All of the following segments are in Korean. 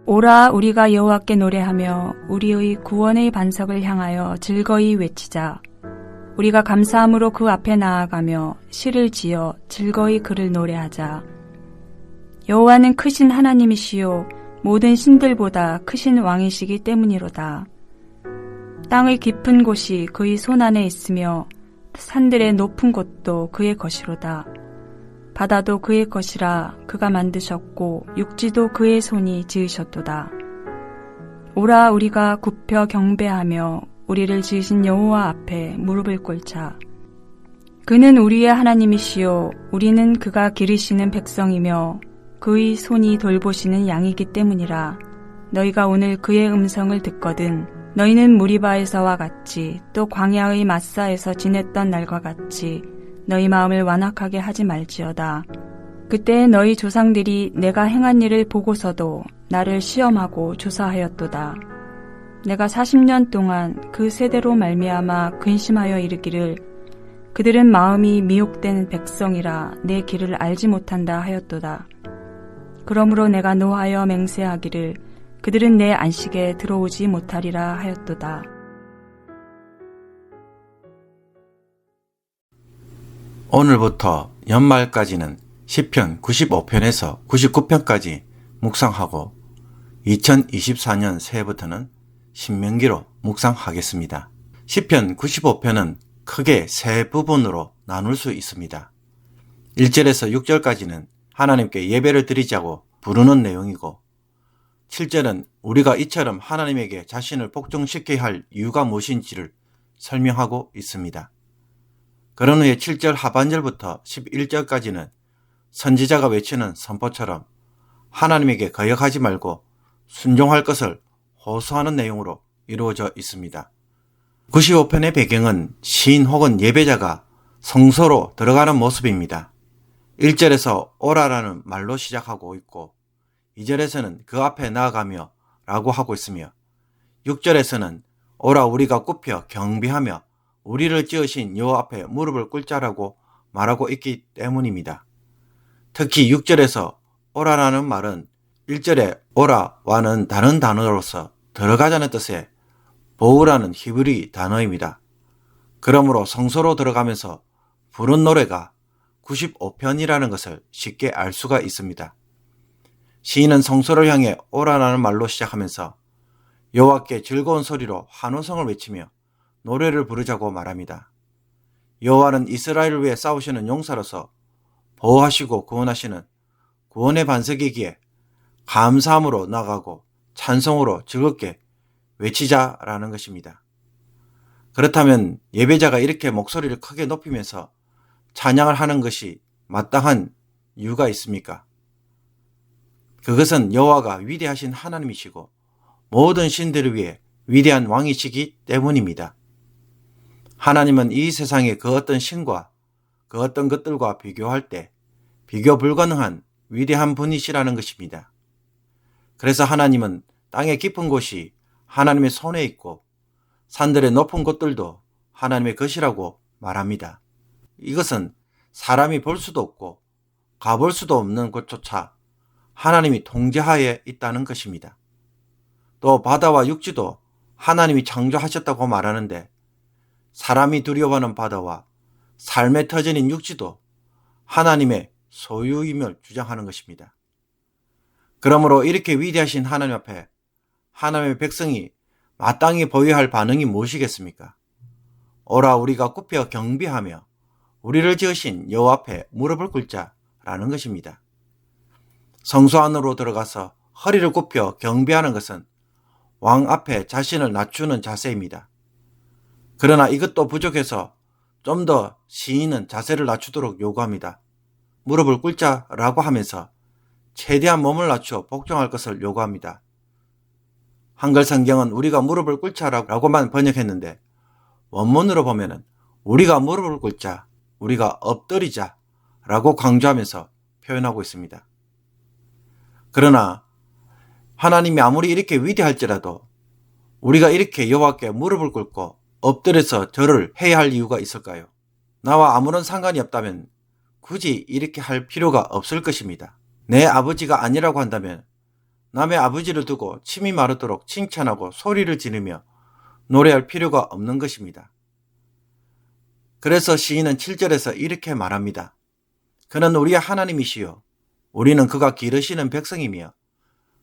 오라 우리가 여호와께 노래하며 우리의 구원의 반석을 향하여 즐거이 외치자. 우리가 감사함으로 그 앞에 나아가며 시를 지어 즐거이 그를 노래하자. 여호와는 크신 하나님이시요 모든 신들보다 크신 왕이시기 때문이로다. 땅의 깊은 곳이 그의 손 안에 있으며 산들의 높은 곳도 그의 것이로다. 바다도 그의 것이라 그가 만드셨고 육지도 그의 손이 지으셨도다. 오라 우리가 굽혀 경배하며 우리를 지으신 여호와 앞에 무릎을 꿇자. 그는 우리의 하나님이시요 우리는 그가 기르시는 백성이며 그의 손이 돌보시는 양이기 때문이라. 너희가 오늘 그의 음성을 듣거든 너희는 무리바에서와 같이 또 광야의 마사에서 지냈던 날과 같이 너희 마음을 완악하게 하지 말지어다. 그때 너희 조상들이 내가 행한 일을 보고서도 나를 시험하고 조사하였도다. 내가 40년 동안 그 세대로 말미암아 근심하여 이르기를 그들은 마음이 미혹된 백성이라 내 길을 알지 못한다 하였도다. 그러므로 내가 노하여 맹세하기를 그들은 내 안식에 들어오지 못하리라 하였도다. 오늘부터 연말까지는 시편 95편에서 99편까지 묵상하고 2024년 새해부터는 신명기로 묵상하겠습니다. 시편 95편은 크게 세 부분으로 나눌 수 있습니다. 1절에서 6절까지는 하나님께 예배를 드리자고 부르는 내용이고 7절은 우리가 이처럼 하나님에게 자신을 복종시켜야 할 이유가 무엇인지를 설명하고 있습니다. 그런 후에 7절 하반절부터 11절까지는 선지자가 외치는 선포처럼 하나님에게 거역하지 말고 순종할 것을 호소하는 내용으로 이루어져 있습니다. 95편의 배경은 시인 혹은 예배자가 성소로 들어가는 모습입니다. 1절에서 오라라는 말로 시작하고 있고 2절에서는 그 앞에 나아가며 라고 하고 있으며 6절에서는 오라 우리가 굽혀 경비하며 우리를 지으신 여호와 앞에 무릎을 꿇자라고 말하고 있기 때문입니다. 특히 6절에서 오라라는 말은 1절의 오라와는 다른 단어로서 들어가자는 뜻의 보우라는 히브리 단어입니다. 그러므로 성소로 들어가면서 부른 노래가 95편이라는 것을 쉽게 알 수가 있습니다. 시인은 성소를 향해 오라라는 말로 시작하면서 여호와께 즐거운 소리로 환호성을 외치며 노래를 부르자고 말합니다. 여호와는 이스라엘을 위해 싸우시는 용사로서 보호하시고 구원하시는 구원의 반석이기에 감사함으로 나가고 찬송으로 즐겁게 외치자라는 것입니다. 그렇다면 예배자가 이렇게 목소리를 크게 높이면서 찬양을 하는 것이 마땅한 이유가 있습니까? 그것은 여호와가 위대하신 하나님이시고 모든 신들을 위해 위대한 왕이시기 때문입니다. 하나님은 이 세상의 그 어떤 신과 그 어떤 것들과 비교할 때 비교 불가능한 위대한 분이시라는 것입니다. 그래서 하나님은 땅의 깊은 곳이 하나님의 손에 있고 산들의 높은 곳들도 하나님의 것이라고 말합니다. 이것은 사람이 볼 수도 없고 가볼 수도 없는 곳조차 하나님이 통제하에 있다는 것입니다. 또 바다와 육지도 하나님이 창조하셨다고 말하는데 사람이 두려워하는 바다와 삶의 터전인 육지도 하나님의 소유임을 주장하는 것입니다. 그러므로 이렇게 위대하신 하나님 앞에 하나님의 백성이 마땅히 보여야 할 반응이 무엇이겠습니까? 오라 우리가 굽혀 경비하며 우리를 지으신 여호와 앞에 무릎을 꿇자라는 것입니다. 성소 안으로 들어가서 허리를 굽혀 경배하는 것은 왕 앞에 자신을 낮추는 자세입니다. 그러나 이것도 부족해서 좀 더 시인은 자세를 낮추도록 요구합니다. 무릎을 꿇자라고 하면서 최대한 몸을 낮추어 복종할 것을 요구합니다. 한글 성경은 우리가 무릎을 꿇자라고만 번역했는데 원문으로 보면은 우리가 무릎을 꿇자, 우리가 엎드리자 라고 강조하면서 표현하고 있습니다. 그러나 하나님이 아무리 이렇게 위대할지라도 우리가 이렇게 여호와께 무릎을 꿇고 엎드려서 절을 해야 할 이유가 있을까요? 나와 아무런 상관이 없다면 굳이 이렇게 할 필요가 없을 것입니다. 내 아버지가 아니라고 한다면 남의 아버지를 두고 침이 마르도록 칭찬하고 소리를 지르며 노래할 필요가 없는 것입니다. 그래서 시인은 7절에서 이렇게 말합니다. 그는 우리의 하나님이시요 우리는 그가 기르시는 백성이며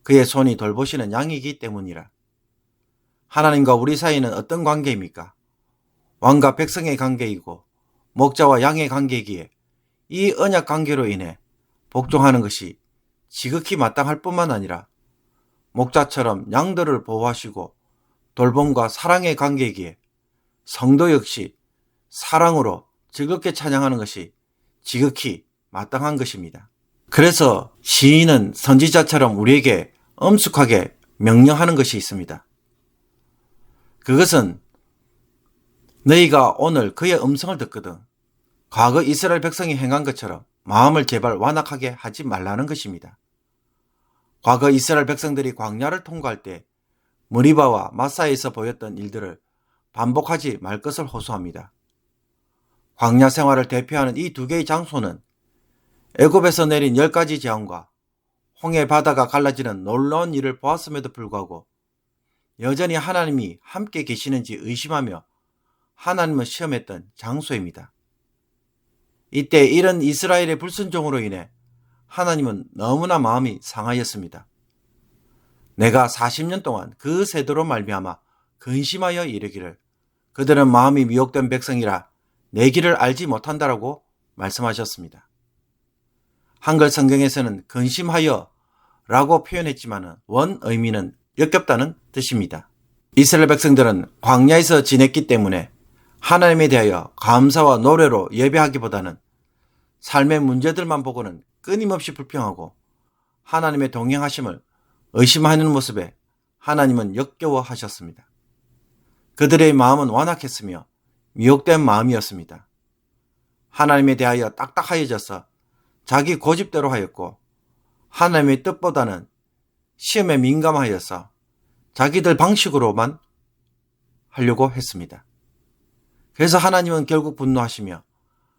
그의 손이 돌보시는 양이기 때문이라. 하나님과 우리 사이는 어떤 관계입니까? 왕과 백성의 관계이고 목자와 양의 관계이기에 이 언약 관계로 인해 복종하는 것이 지극히 마땅할 뿐만 아니라 목자처럼 양들을 보호하시고 돌봄과 사랑의 관계이기에 성도 역시 사랑으로 즐겁게 찬양하는 것이 지극히 마땅한 것입니다. 그래서 시인은 선지자처럼 우리에게 엄숙하게 명령하는 것이 있습니다. 그것은 너희가 오늘 그의 음성을 듣거든 과거 이스라엘 백성이 행한 것처럼 마음을 제발 완악하게 하지 말라는 것입니다. 과거 이스라엘 백성들이 광야를 통과할 때 머리바와 마사에서 보였던 일들을 반복하지 말 것을 호소합니다. 광야 생활을 대표하는 이 두 개의 장소는 애굽에서 내린 10가지 재앙과 홍해 바다가 갈라지는 놀라운 일을 보았음에도 불구하고 여전히 하나님이 함께 계시는지 의심하며 하나님을 시험했던 장소입니다. 이때 이런 이스라엘의 불순종으로 인해 하나님은 너무나 마음이 상하였습니다. 내가 40년 동안 그 세도로 말미암아 근심하여 이르기를 그들은 마음이 미혹된 백성이라 내 길을 알지 못한다라고 말씀하셨습니다. 한글 성경에서는 근심하여 라고 표현했지만 원 의미는 역겹다는 뜻입니다. 이스라엘 백성들은 광야에서 지냈기 때문에 하나님에 대하여 감사와 노래로 예배하기보다는 삶의 문제들만 보고는 끊임없이 불평하고 하나님의 동행하심을 의심하는 모습에 하나님은 역겨워하셨습니다. 그들의 마음은 완악했으며 미혹된 마음이었습니다. 하나님에 대하여 딱딱하여져서 자기 고집대로 하였고 하나님의 뜻보다는 시험에 민감하여서 자기들 방식으로만 하려고 했습니다. 그래서 하나님은 결국 분노하시며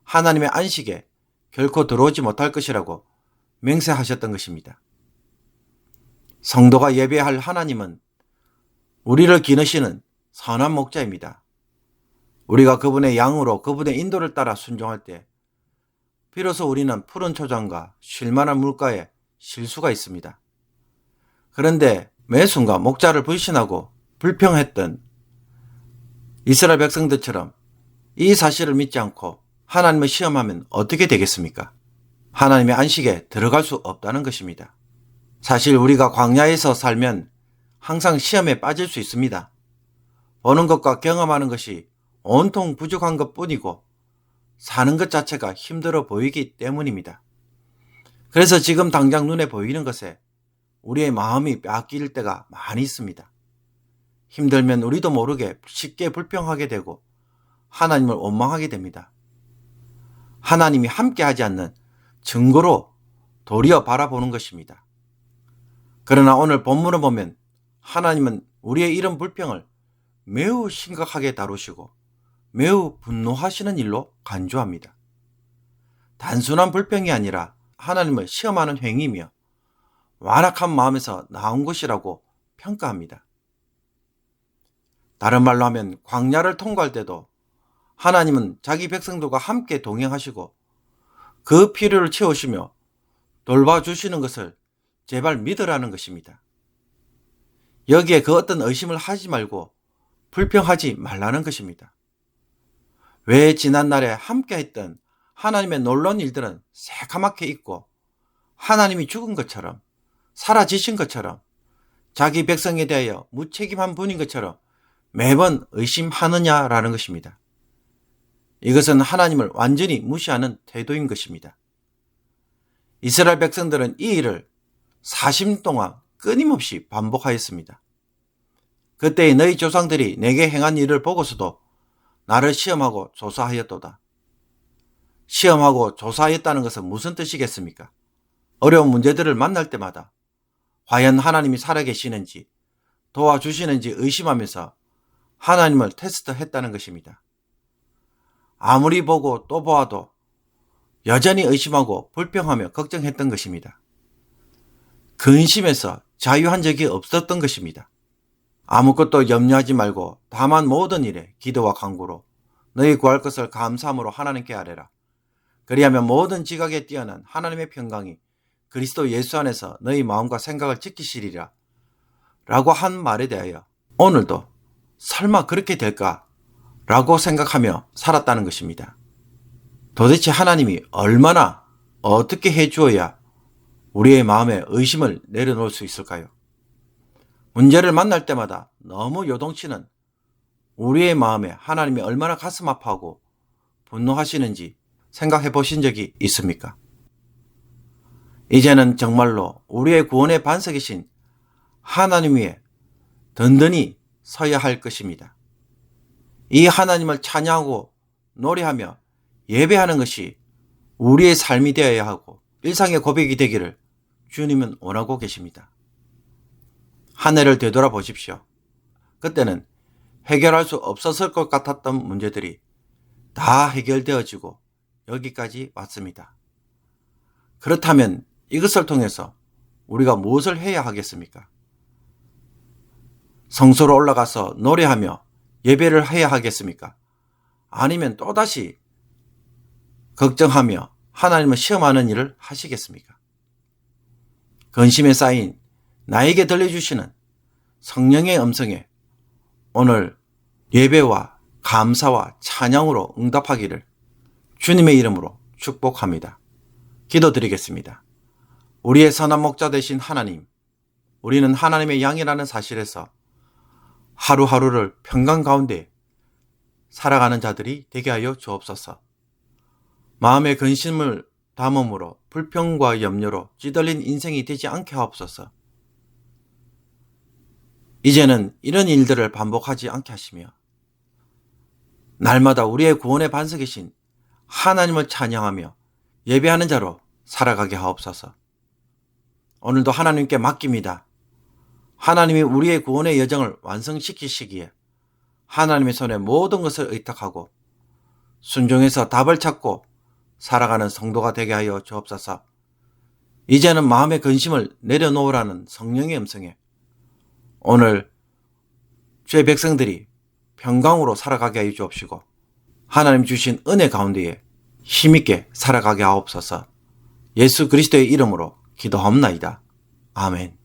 하나님의 안식에 결코 들어오지 못할 것이라고 맹세하셨던 것입니다. 성도가 예배할 하나님은 우리를 기르시는 선한 목자입니다. 우리가 그분의 양으로 그분의 인도를 따라 순종할 때 비로소 우리는 푸른 초장과 쉴만한 물가에 쉴 수가 있습니다. 그런데 매 순간 목자를 불신하고 불평했던 이스라엘 백성들처럼 이 사실을 믿지 않고 하나님을 시험하면 어떻게 되겠습니까? 하나님의 안식에 들어갈 수 없다는 것입니다. 사실 우리가 광야에서 살면 항상 시험에 빠질 수 있습니다. 보는 것과 경험하는 것이 온통 부족한 것뿐이고 사는 것 자체가 힘들어 보이기 때문입니다. 그래서 지금 당장 눈에 보이는 것에 우리의 마음이 뺏길 때가 많이 있습니다. 힘들면 우리도 모르게 쉽게 불평하게 되고 하나님을 원망하게 됩니다. 하나님이 함께하지 않는 증거로 도리어 바라보는 것입니다. 그러나 오늘 본문을 보면 하나님은 우리의 이런 불평을 매우 심각하게 다루시고 매우 분노하시는 일로 간주합니다. 단순한 불평이 아니라 하나님을 시험하는 행위이며 완악한 마음에서 나온 것이라고 평가합니다. 다른 말로 하면 광야를 통과할 때도 하나님은 자기 백성들과 함께 동행하시고 그 필요를 채우시며 돌봐주시는 것을 제발 믿으라는 것입니다. 여기에 그 어떤 의심을 하지 말고 불평하지 말라는 것입니다. 왜 지난날에 함께했던 하나님의 놀라운 일들은 새카맣게 잊고 하나님이 죽은 것처럼 사라지신 것처럼 자기 백성에 대하여 무책임한 분인 것처럼 매번 의심하느냐라는 것입니다. 이것은 하나님을 완전히 무시하는 태도인 것입니다. 이스라엘 백성들은 이 일을 40년 동안 끊임없이 반복하였습니다. 그때 너희 조상들이 내게 행한 일을 보고서도 나를 시험하고 조사하였도다. 시험하고 조사하였다는 것은 무슨 뜻이겠습니까? 어려운 문제들을 만날 때마다 과연 하나님이 살아계시는지 도와주시는지 의심하면서 하나님을 테스트했다는 것입니다. 아무리 보고 또 보아도 여전히 의심하고 불평하며 걱정했던 것입니다. 근심해서 자유한 적이 없었던 것입니다. 아무것도 염려하지 말고 다만 모든 일에 기도와 간구로 너희 구할 것을 감사함으로 하나님께 아뢰라. 그리하면 모든 지각에 뛰어난 하나님의 평강이 그리스도 예수 안에서 너희 마음과 생각을 지키시리라 라고 한 말에 대하여 오늘도 설마 그렇게 될까? 라고 생각하며 살았다는 것입니다. 도대체 하나님이 얼마나 어떻게 해주어야 우리의 마음에 의심을 내려놓을 수 있을까요? 문제를 만날 때마다 너무 요동치는 우리의 마음에 하나님이 얼마나 가슴 아파하고 분노하시는지 생각해 보신 적이 있습니까? 이제는 정말로 우리의 구원의 반석이신 하나님 위에 든든히 서야 할 것입니다. 이 하나님을 찬양하고 노래하며 예배하는 것이 우리의 삶이 되어야 하고 일상의 고백이 되기를 주님은 원하고 계십니다. 한 해를 되돌아 보십시오. 그때는 해결할 수 없었을 것 같았던 문제들이 다 해결되어지고 여기까지 왔습니다. 그렇다면 이것을 통해서 우리가 무엇을 해야 하겠습니까? 성소로 올라가서 노래하며 예배를 해야 하겠습니까? 아니면 또다시 걱정하며 하나님을 시험하는 일을 하시겠습니까? 근심에 쌓인 나에게 들려주시는 성령의 음성에 오늘 예배와 감사와 찬양으로 응답하기를 주님의 이름으로 축복합니다. 기도드리겠습니다. 우리의 선한 목자 되신 하나님, 우리는 하나님의 양이라는 사실에서 하루하루를 평강 가운데 살아가는 자들이 되게 하여 주옵소서. 마음의 근심을 담음으로 불평과 염려로 찌들린 인생이 되지 않게 하옵소서. 이제는 이런 일들을 반복하지 않게 하시며 날마다 우리의 구원의 반석이신 하나님을 찬양하며 예배하는 자로 살아가게 하옵소서. 오늘도 하나님께 맡깁니다. 하나님이 우리의 구원의 여정을 완성시키시기에 하나님의 손에 모든 것을 의탁하고 순종해서 답을 찾고 살아가는 성도가 되게 하여 주옵소서. 이제는 마음의 근심을 내려놓으라는 성령의 음성에 오늘 주의 백성들이 평강으로 살아가게 하여 주옵시고 하나님 주신 은혜 가운데에 힘있게 살아가게 하옵소서. 예수 그리스도의 이름으로 기도하옵나이다. 아멘.